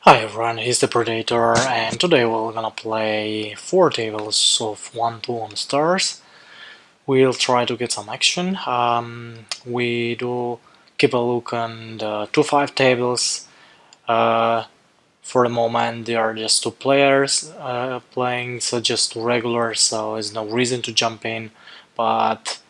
Hi everyone, he's the Predator, and today we're gonna play 4 tables of 1-2 on stars. We'll try to get some action. We do keep a look on the 2-5 tables. For the moment, there are just 2 players playing, so just 2 regulars, so there's no reason to jump in. But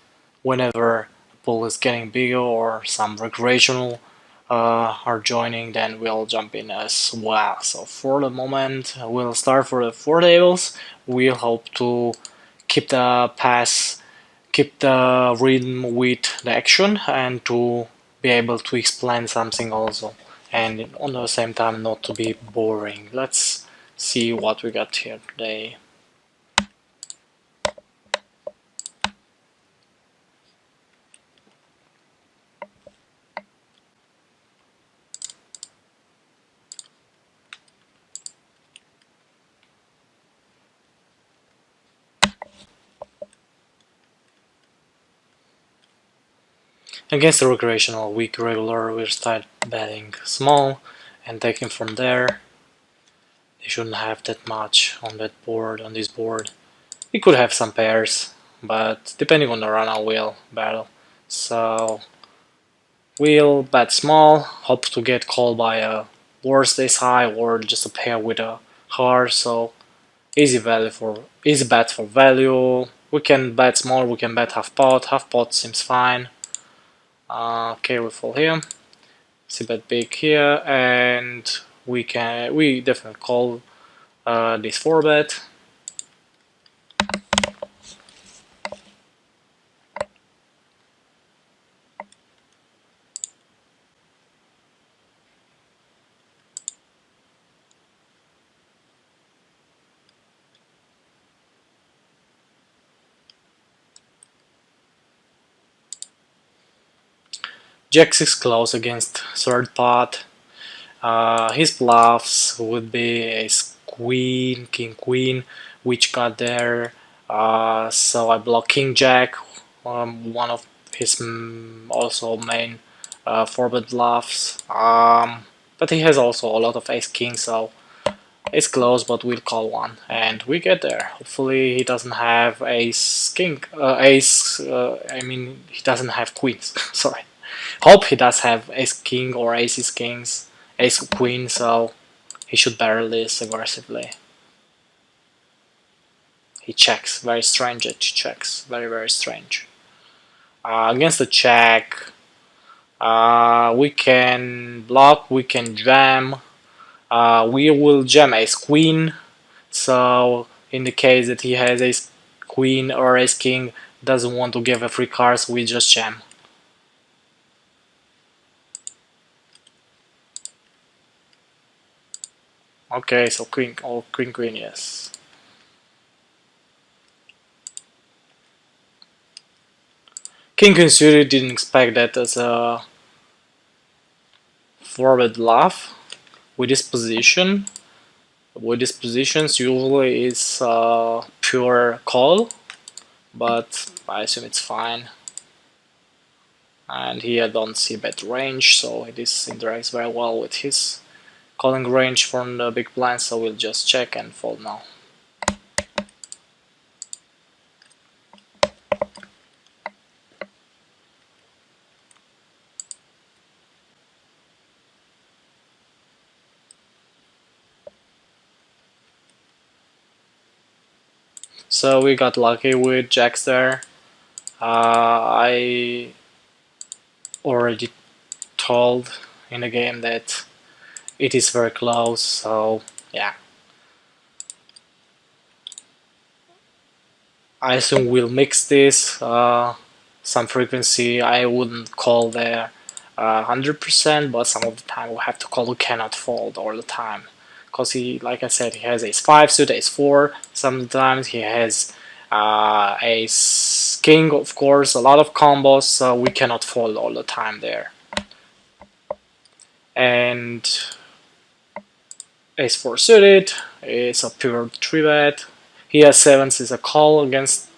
whenever the pool is getting bigger or some recreational are joining, then we'll jump in as well. So for the moment, we'll start for the 4 tables. We'll hope to keep the pass, keep the rhythm with the action, and to be able to explain something also, and on the same time not to be boring. Let's see what we got here today. Against the recreational weak regular, we'll start betting small and taking from there. They shouldn't have that much on that board, on this board. We could have some pairs, but depending on the run, we'll battle. So we'll bet small, hope to get called by a worst ace high or just a pair with a heart. So easy bet for value. We can bet small, we can bet half pot. Half pot seems fine. Okay, we fall here. See bet big here, and we definitely call this 4-bet. Jack 6 close against third pot. His bluffs would be ace queen, king queen, which got there. So I block king jack, one of his also main 4-bet bluffs. But he has also a lot of ace king, so it's close, but we'll call one, and we get there. Hopefully he doesn't have ace king, I mean he doesn't have queens. Sorry. Hope he does have ace king or aces kings, ace queen, so he should barrel this aggressively. He checks, very strange that he checks, very strange. Against the check, we can block, we can jam, we will jam ace queen, so in the case that he has ace queen or ace king, doesn't want to give a free cards, we just jam. Okay, so queen or queen, yes. King queen suited, didn't expect that as a forward bluff. With this position, usually it's pure call, but I assume it's fine. And here I don't see bet range, so this interacts very well with his calling range from the big blind, so we'll just check and fold now. So we got lucky with jacks there. I already told in the game that it is very close, so yeah. I assume we'll mix this, some frequency. I wouldn't call there 100%, but some of the time we'll have to call. We cannot fold all the time, because he, like I said, he has ace 5 suit, ace 4. Sometimes he has ace king, of course, a lot of combos, so we cannot fold all the time there. And ace 4 suited is a pure 3-bet. He has 7s, is a call against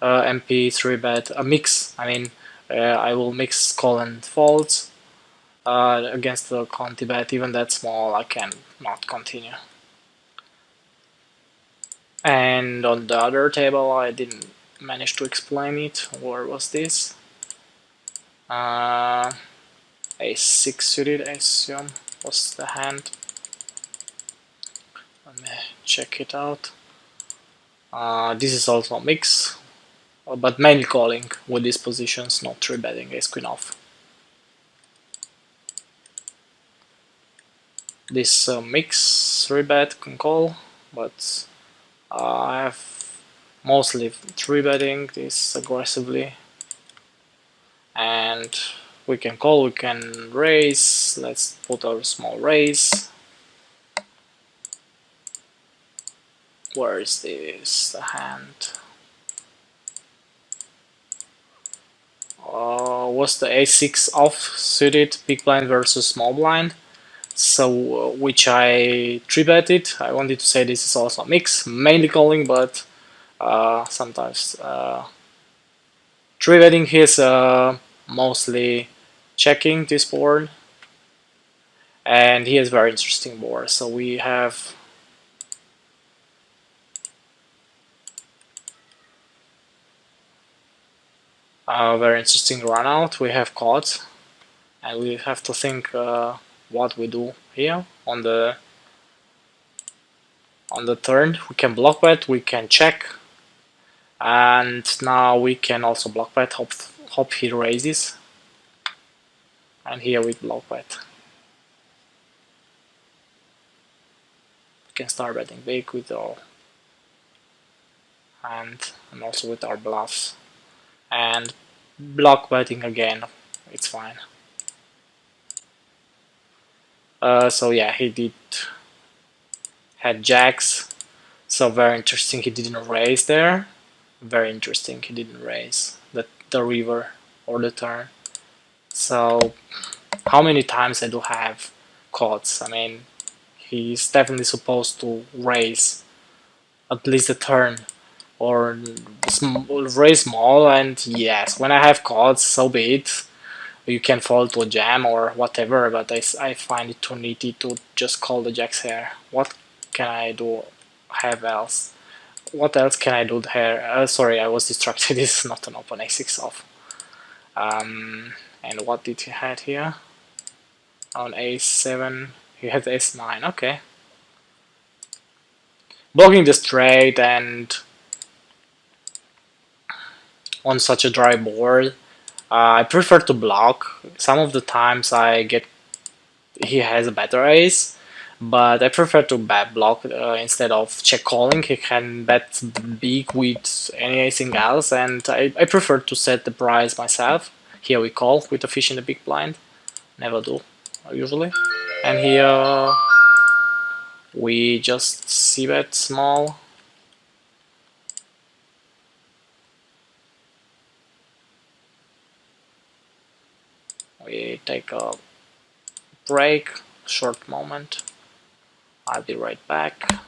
MP 3-bet, a mix. I mean, I will mix call and folds. against the Conti bet, even that small, I can not continue. And on the other table, I didn't manage to explain it. Where was this? A6 suited, I assume, was the hand. Let me check it out. This is also a mix, but mainly calling with these positions, not 3-betting ace queen off. This mix 3-bet can call, but I have mostly 3-betting this aggressively, and we can call, we can raise. Let's put our small raise. Where is this hand? Was the a6 off suited big blind versus small blind? So which I 3-betted. I wanted to say this is also a mix, mainly calling, but sometimes 3-betting is mostly checking this board, and he has very interesting board. So we have a very interesting run out. We have cards, and we have to think what we do here on the turn. We can block bet, we can check, and now we can also block bet. Hope he raises, and here we block bet. We can start betting big with our hand and also with our bluffs, and block betting again. It's fine. So yeah, he had jacks. So very interesting. He didn't raise there. Very interesting. He didn't raise the river or the turn. So how many times I do have calls? I mean, he's definitely supposed to raise at least a turn or raise small. And yes, when I have calls, so be it. You can fall to a jam or whatever, but I find it too nitty to just call the jacks here. What can I do? Have else? What else can I do here? Sorry, I was distracted. This is not an open a6 off. And what did he had here? On a7, he had s9. Okay, blocking the straight, and on such a dry board, I prefer to block. Some of the times I get he has a better ace, but I prefer to bet block instead of check calling. He can bet big with anything else, and I prefer to set the price myself. Here we call with a fish in the big blind. Never do, usually. And here we just c-bet small. We take a break, short moment. I'll be right back.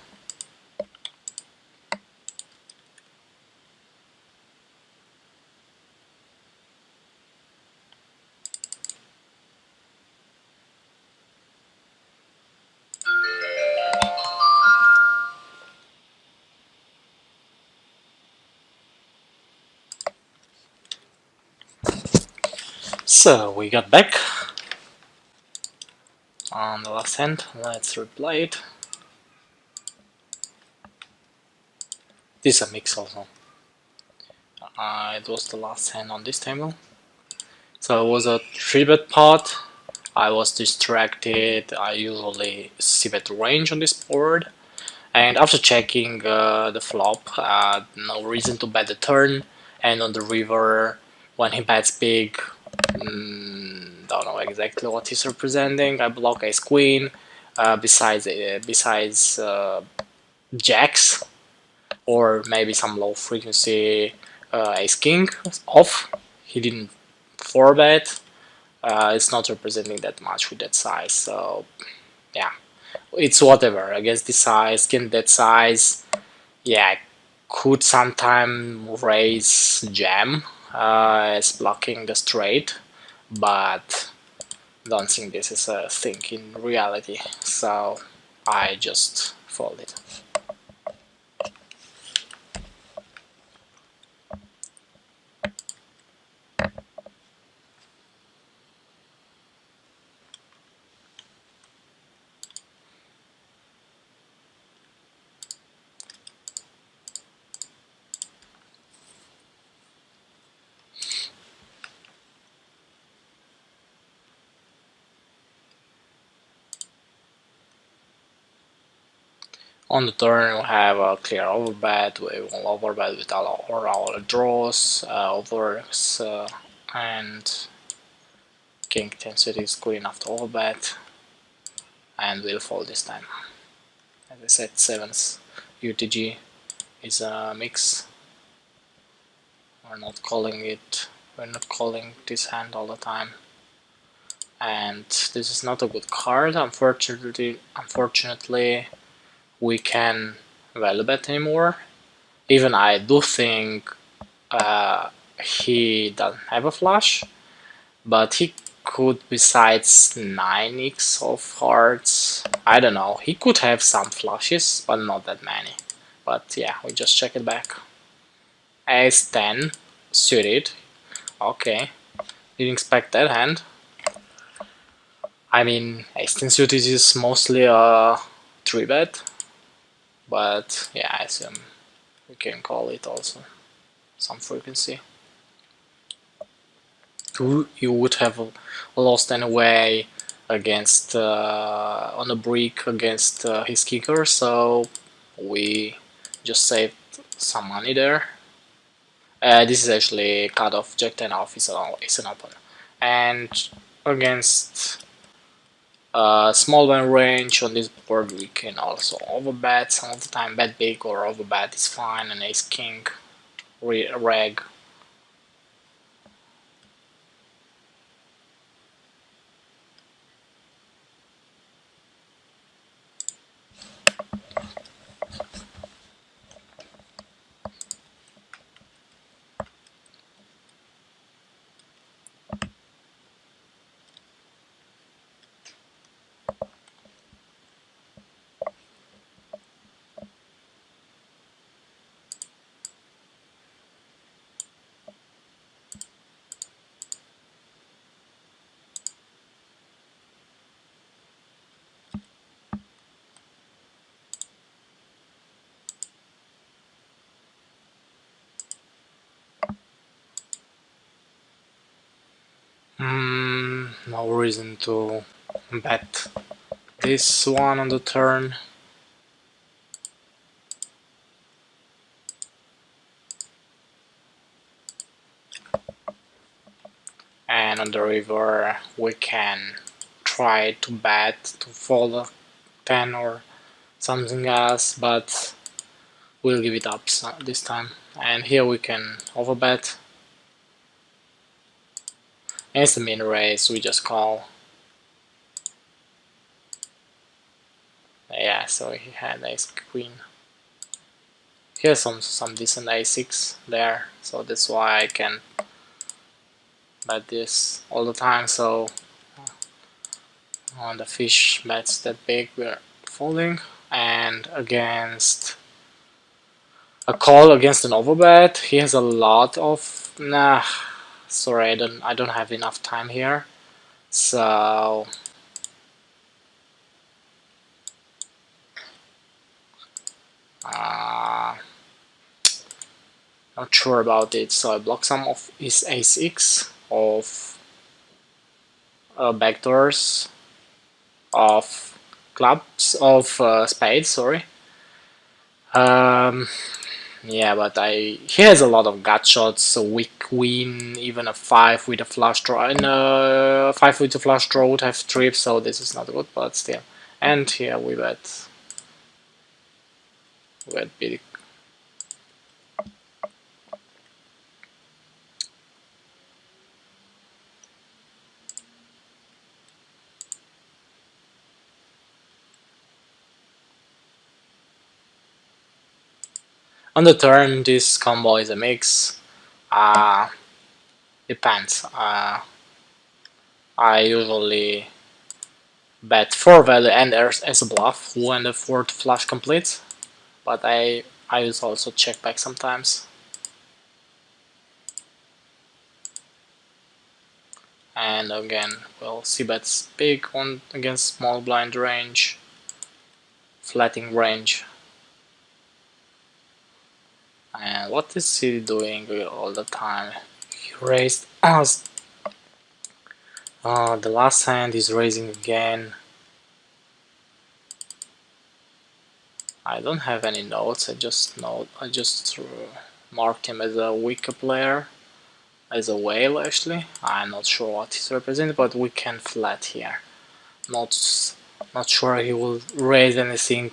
So we got back on the last hand. Let's replay it. This is a mix also. It was the last hand on this table. So it was a 3-bet pot. I was distracted. I usually c-bet range on this board. And after checking the flop, no reason to bet the turn. And on the river, when he bets big, don't know exactly what he's representing. I block ace queen. Besides jacks, or maybe some low frequency ace king off. He didn't 4-bet. It's not representing that much with that size. So yeah, it's whatever. Against this size, against that size, yeah, could sometime raise jam as blocking the straight, but don't think this is a thing in reality, so I just fold it. On the turn, we have a clear overbet. We will overbet with all our draws, overs, and king 10 suited is good enough to overbet, and we'll fold this time. As I said, 7's UTG is a mix. We're not calling it. We're not calling this hand all the time, and this is not a good card. Unfortunately, we can value bet anymore. Even I do think he doesn't have a flush, but he could, besides 9x of hearts, I don't know, he could have some flushes, but not that many. But yeah, we just check it back. Ace 10 suited. Okay, didn't expect that hand. I mean, Ace 10 suited is mostly a 3-bet, but yeah, I assume we can call it also some frequency. You would have lost anyway against on a brick against his kicker, so we just saved some money there. This is actually cut off. Jack 10 off is an open, and against small blind range on this board we can also overbet some of the time. Bet big or overbet is fine. And ace king reg. No reason to bet this one on the turn. And on the river we can try to bet to fold a 10 or something else, but we'll give it up this time. And here we can overbet. And it's the min raise, we just call. Yeah, so he had ace queen. Here's some decent a6 there, so that's why I can bet this all the time. So on the fish bets that big, we're folding. And against a call against an overbet, he has a lot of sorry, I don't have enough time here, so not sure about it. So I block some of his ace-x of backdoors of clubs of spades. Sorry. Yeah, but he has a lot of gut shots. A weak queen, even a 5 with a flush draw, and a 5 with a flush draw would have trips. So this is not good, but still. And here we bet big. On the turn, this combo is a mix. Depends. I usually bet 4 value and as a bluff when the 4th flush completes, but I use also check back sometimes. And again, well, c-bets big on against small blind range, flatting range. And what is he doing all the time? He raised us. The last hand is raising again. I don't have any notes. I just marked him as a weaker player, as a whale actually. I'm not sure what he's representing, but we can flat here. Not sure he will raise anything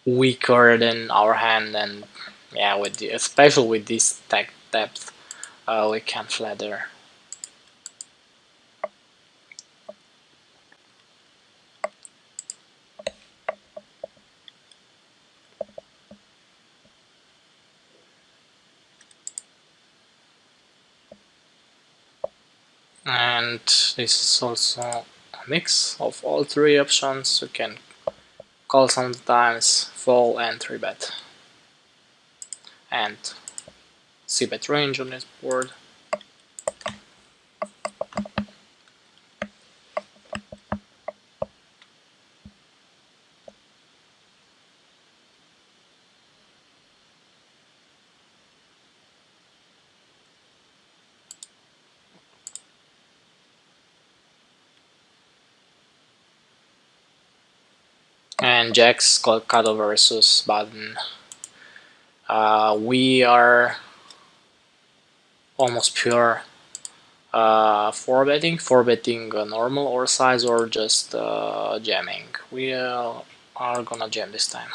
weaker than our hand, and yeah, especially with this stack depth, we can flat there. And this is also a mix of all 3 options. You can call sometimes, fall, and 3-bet. And c-bet range on this board. And Jack's called cutoff versus button. We are almost pure 4-betting, 4-betting normal or size, or just jamming. We are gonna jam this time.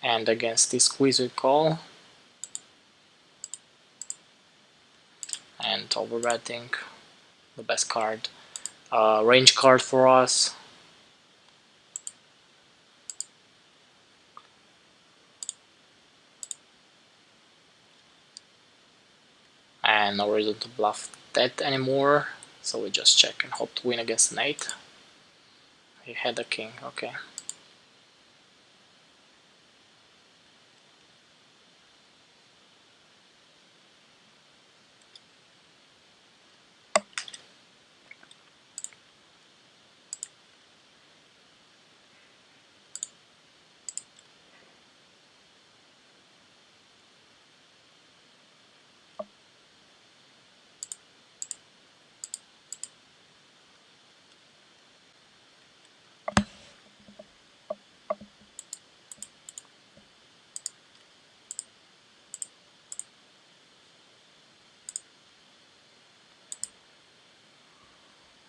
And against this squeeze we call. And overbetting, the best card. Range card for us. And no reason to bluff that anymore, so we just check and hope to win against an 8. He had a king, okay.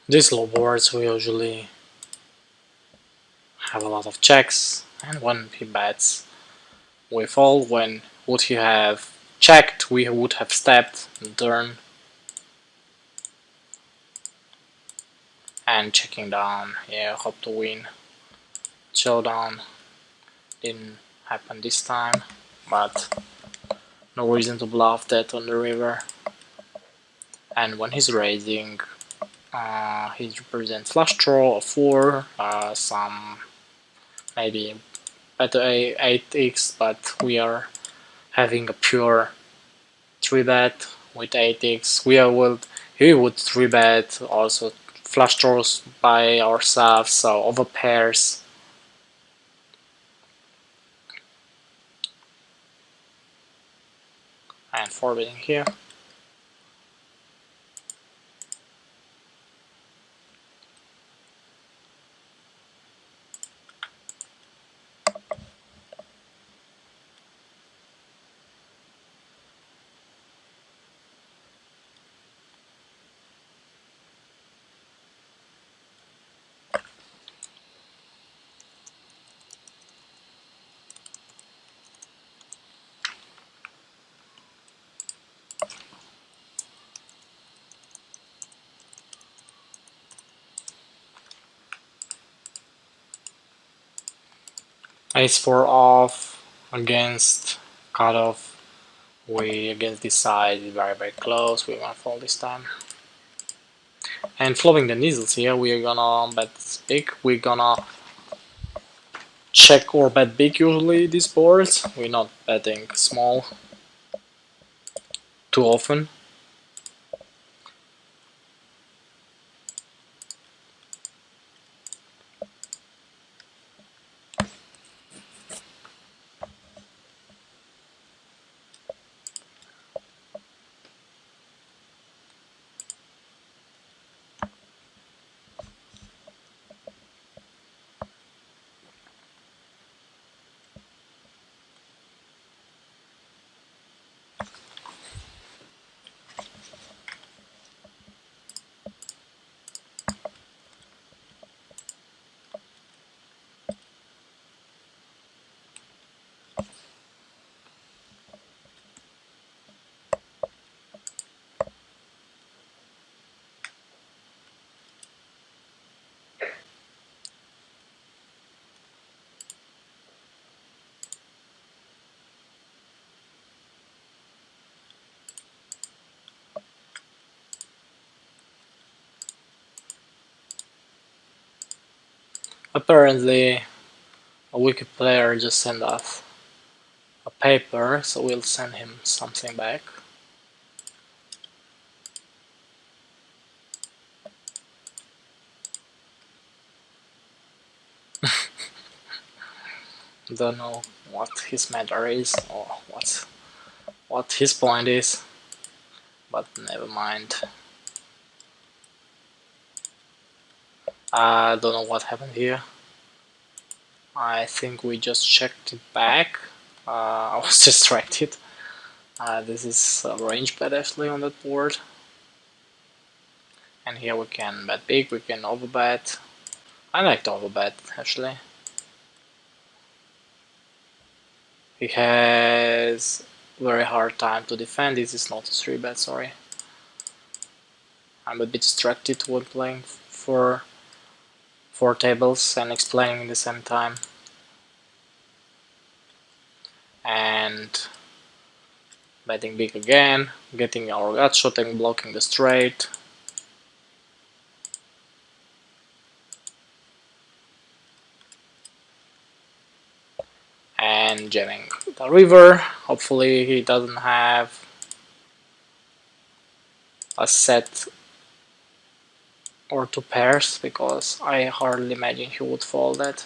These low boards we usually have a lot of checks, and when he bets we fold. When would he have checked, we would have stepped and turn. And checking down, yeah, hope to win. Showdown didn't happen this time, but no reason to bluff that on the river. And when he's raising, he represents flush draw, a 4, some maybe better 8x, but we are having a pure 3-bet with 8x. He would 3-bet also flush draws by ourselves, so over pairs. And 4-betting here. Ace-4 off against cutoff. We against this side very close. We want to fold this time. And following the needles here, we're gonna bet big. We're gonna check or bet big usually these boards. We're not betting small too often. Apparently, a wiki player just sent us a paper, so we'll send him something back. Don't know what his matter is or what his point is, but never mind. I don't know what happened here. I think we just checked it back. I was distracted. This is a range bet actually on that board. And here we can bet big, we can overbet. I like to overbet actually. He has very hard time to defend. This is not a 3-bet, sorry. I'm a bit distracted when playing for 4 tables and explaining at the same time. And betting big again, getting our gut shot and blocking the straight. And jamming the river. Hopefully he doesn't have a set or 2 pairs, because I hardly imagine he would fold that.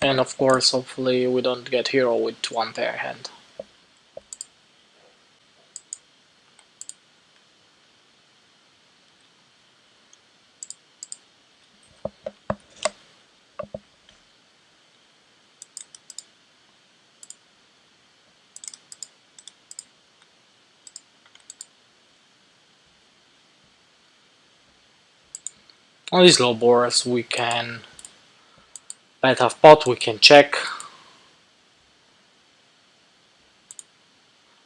And of course, hopefully we don't get hero with 1 pair hand. On these low boards we can bet half pot, we can check.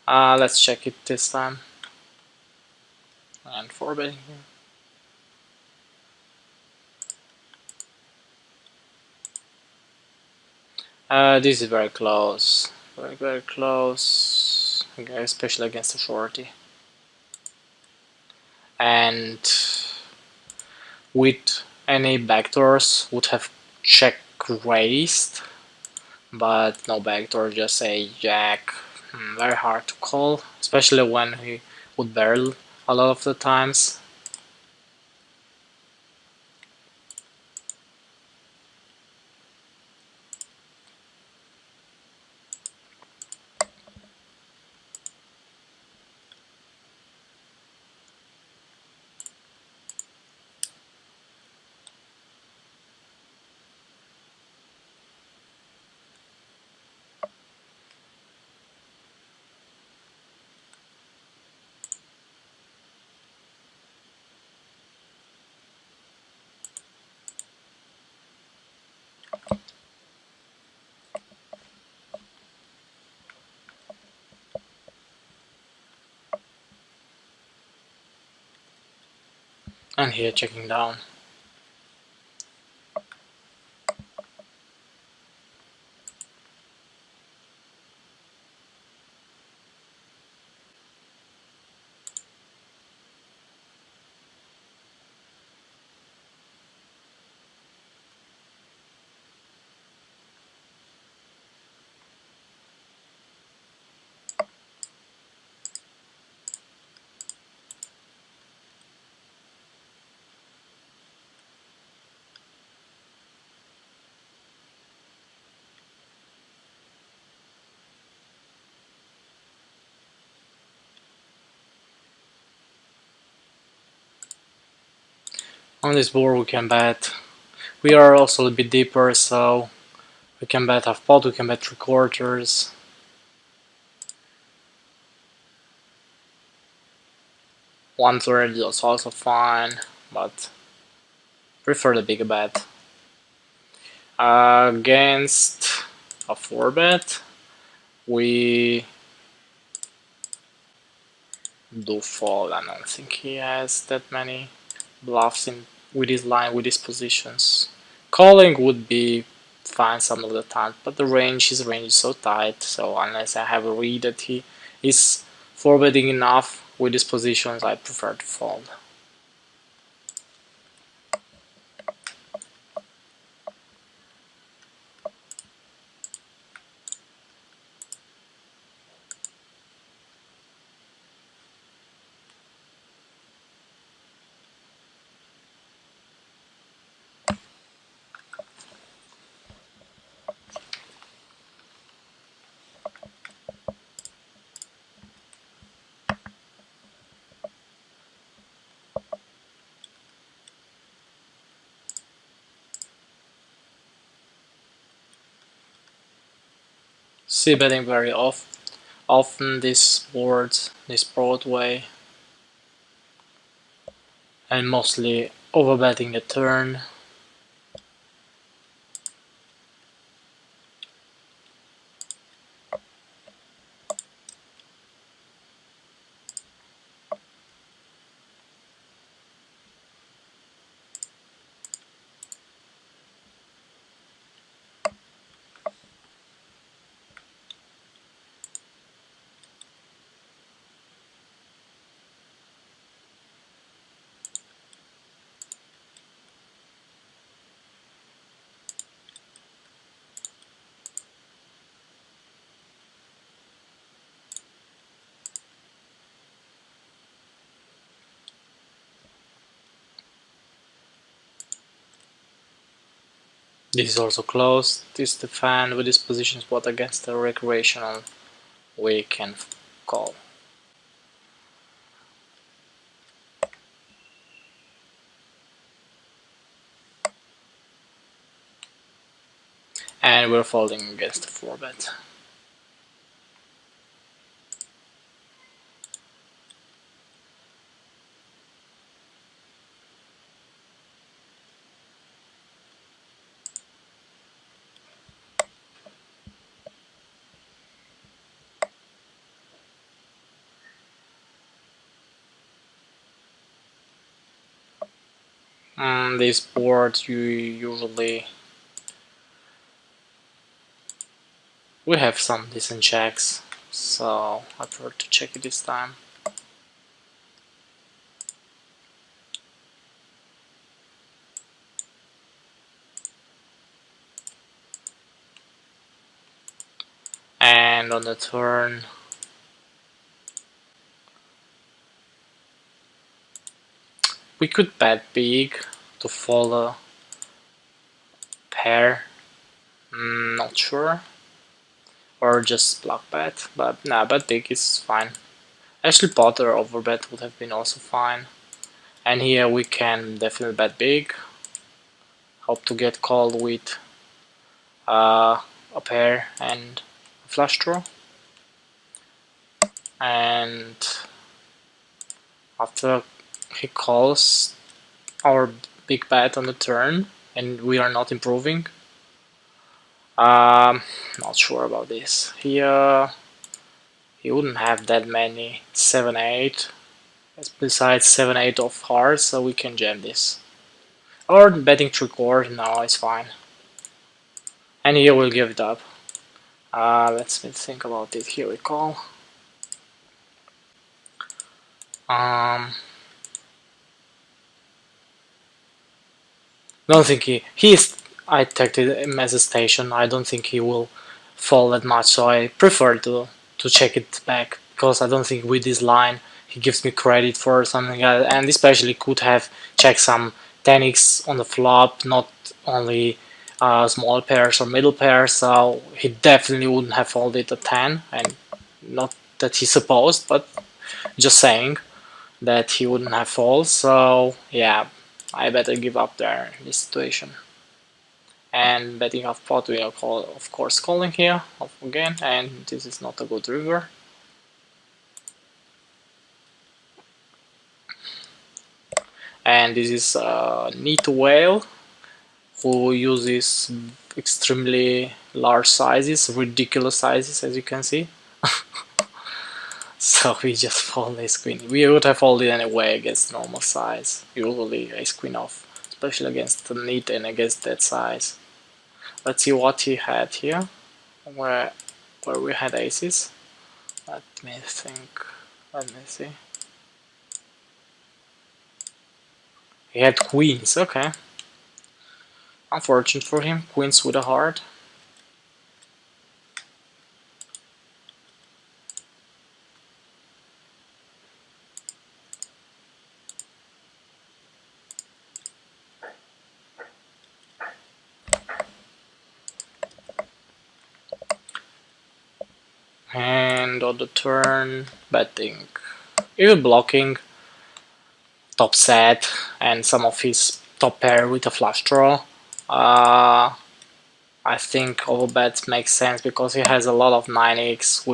Let's check it this time. And 4 betting here. This is very close. Very close. Okay, especially against a shorty. And with any backdoors would have check raised, but no backdoor, just a jack. Very hard to call, especially when he would barrel a lot of the times. And here checking down. On this board we can bet. We are also a little bit deeper, so we can bet half pot, we can bet 3/4. 1/3 is also fine, but prefer the bigger bet. Against a 4-bet, we do fold. I don't think he has that many bluffs in with his line, with his positions. Calling would be fine some of the time, but his range is so tight, so unless I have a read that he is 4-betting enough with his positions, I prefer to fold. See betting very often this board, this Broadway, and mostly overbetting the turn. This is also closed. This is the fan with his position spot against the recreational. We can call. And we're folding against the 4-bet. This board we have some decent checks, so I prefer to check it this time. And on the turn, we could bet big to fold a pair. Not sure. Or just block bet, but nah, bet big is fine. Actually, pot or overbet would have been also fine. And here we can definitely bet big. Hope to get called with a pair and a flush draw. And after he calls our big bet on the turn and we are not improving, not sure about this. Here he wouldn't have that many 7-8 besides 7-8 of hearts, so we can jam this. Or betting 3/4, no, it's fine. And here we'll give it up. Let's think about it. Here we call. Don't think he's. I detected him as a station. I don't think he will fall that much, so I prefer to check it back, because I don't think with this line he gives me credit for something else, and especially could have checked some 10x on the flop, not only small pairs or middle pairs, so he definitely wouldn't have folded a 10, and not that he supposed, but just saying that he wouldn't have folded. So yeah, I better give up there in this situation. And betting half pot, we are of course calling here again, and this is not a good river. And this is neat whale who uses extremely large sizes, ridiculous sizes, as you can see. So we just fold ace queen. We would have folded anyway against normal size. Usually ace queen off, especially against the neat and against that size. Let's see what he had here, where we had aces. Let me think. Let me see. He had queens. Okay. Unfortunate for him. Queens with a heart. And on the turn, betting, even blocking top set and some of his top pair with a flush draw. I think overbet makes sense because he has a lot of 9x.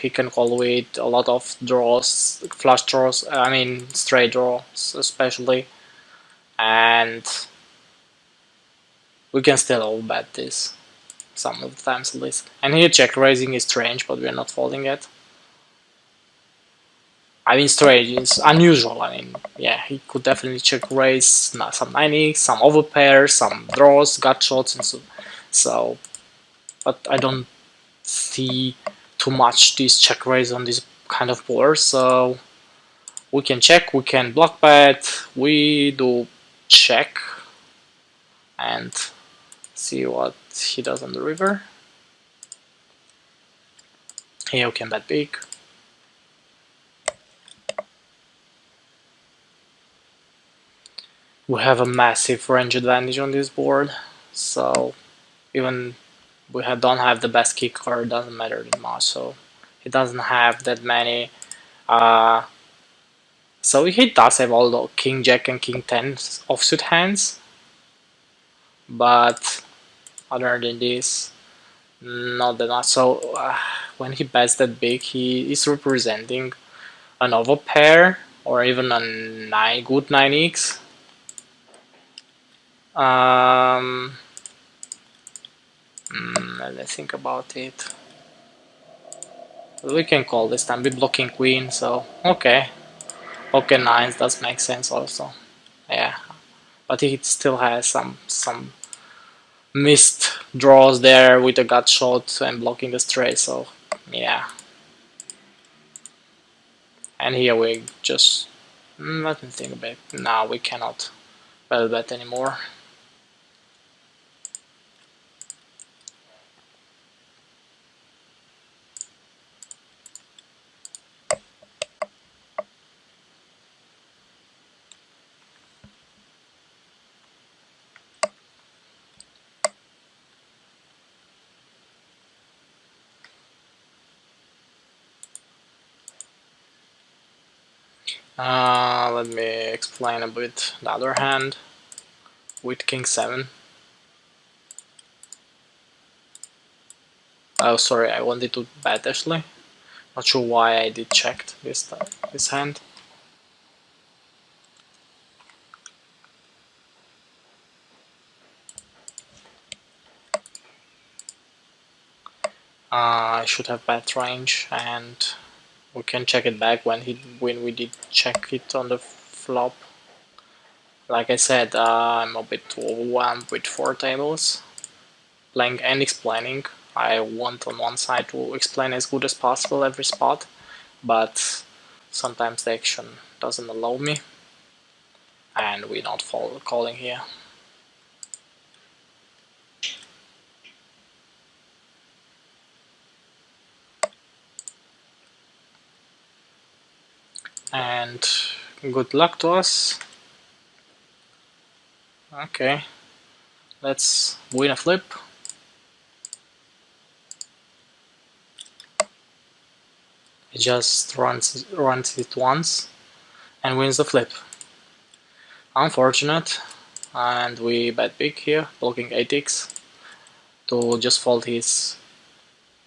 He can call with a lot of draws, flush draws. I mean straight draws especially, and we can still overbet this some of the times at least. And here check raising is strange, but we're not folding it. I mean strange is unusual. I mean, yeah, he could definitely check raise some 9x, some overpairs, some draws, gut shots, and so. But I don't see too much this check raise on this kind of board, so we can check, we can block bet, we do check and see what he does on the river. Here we can bet big. We have a massive range advantage on this board, so even we don't have the best kicker, it doesn't matter that much, so he doesn't have that many. So he does have all the king jack and king 10 offsuit hands, but other than this, not that much. So when he bets that big, he is representing an overpair or even a good 9x. Let me think about it. We can call this time. We're blocking queen, so okay. Okay, nines does make sense also. Yeah, but he still has some missed draws there with a gut shot and blocking the straight. So yeah. And here we just let me think a bit. Now we cannot well bet anymore. Let me explain a bit the other hand with king 7. Oh, sorry, I wanted to bet actually. Not sure why I did check this hand. I should have bet range, and we can check it back when we did check it on the flop. Like I said, I'm a bit overwhelmed with 4 tables, playing and explaining. I want on one side to explain as good as possible every spot, but sometimes the action doesn't allow me, and we're not calling here. And good luck to us. Okay, let's win a flip. He just runs it once and wins the flip. Unfortunate, and we bet big here, blocking 8x to just fold his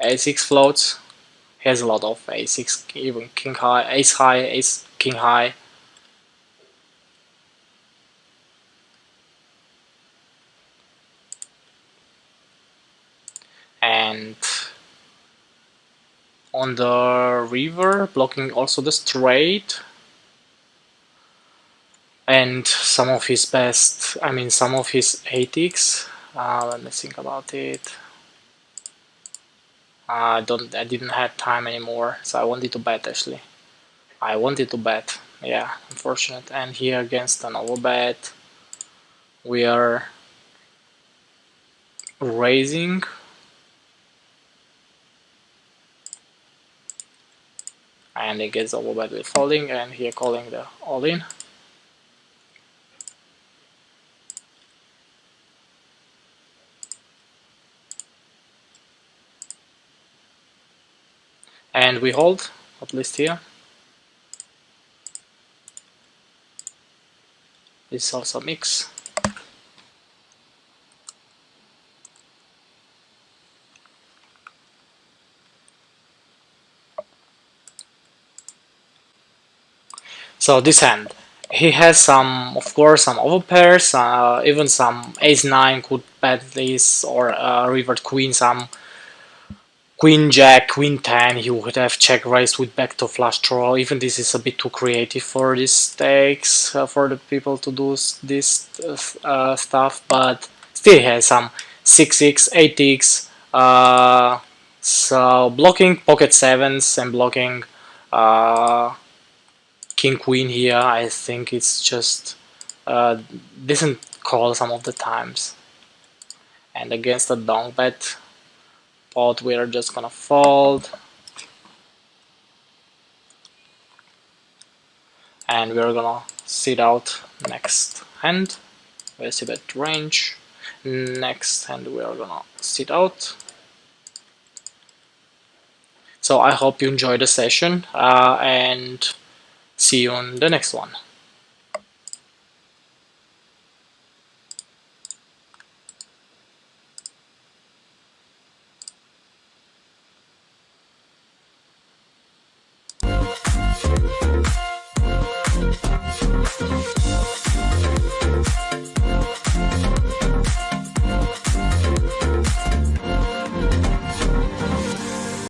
a6 floats. He has a lot of a6, even king high, ace king high. And on the river, blocking also the straight. And some of his best, I mean some of his 8x. Let me think about it. I didn't have time anymore, so I wanted to bet actually. I wanted to bet, yeah, unfortunate. And here against an overbet, we are raising. And it gets overbet with folding, and here calling the all-in. And we hold, at least here. This is also mix. So this hand, he has some, of course, some overpairs, even some ace-9 could bet this, or revert queen, some queen jack, queen 10, he would have check raised with back to flush draw. Even this is a bit too creative for these stakes, for the people to do this stuff, but still he has some 6x, 8x, so blocking pocket sevens and blocking king queen here, I think it's just decent call some of the times. And against a donk bet pot, we are just gonna fold, and we're gonna sit out next hand. We see bet range. Next hand we are gonna sit out. So I hope you enjoyed the session, and see you on the next one.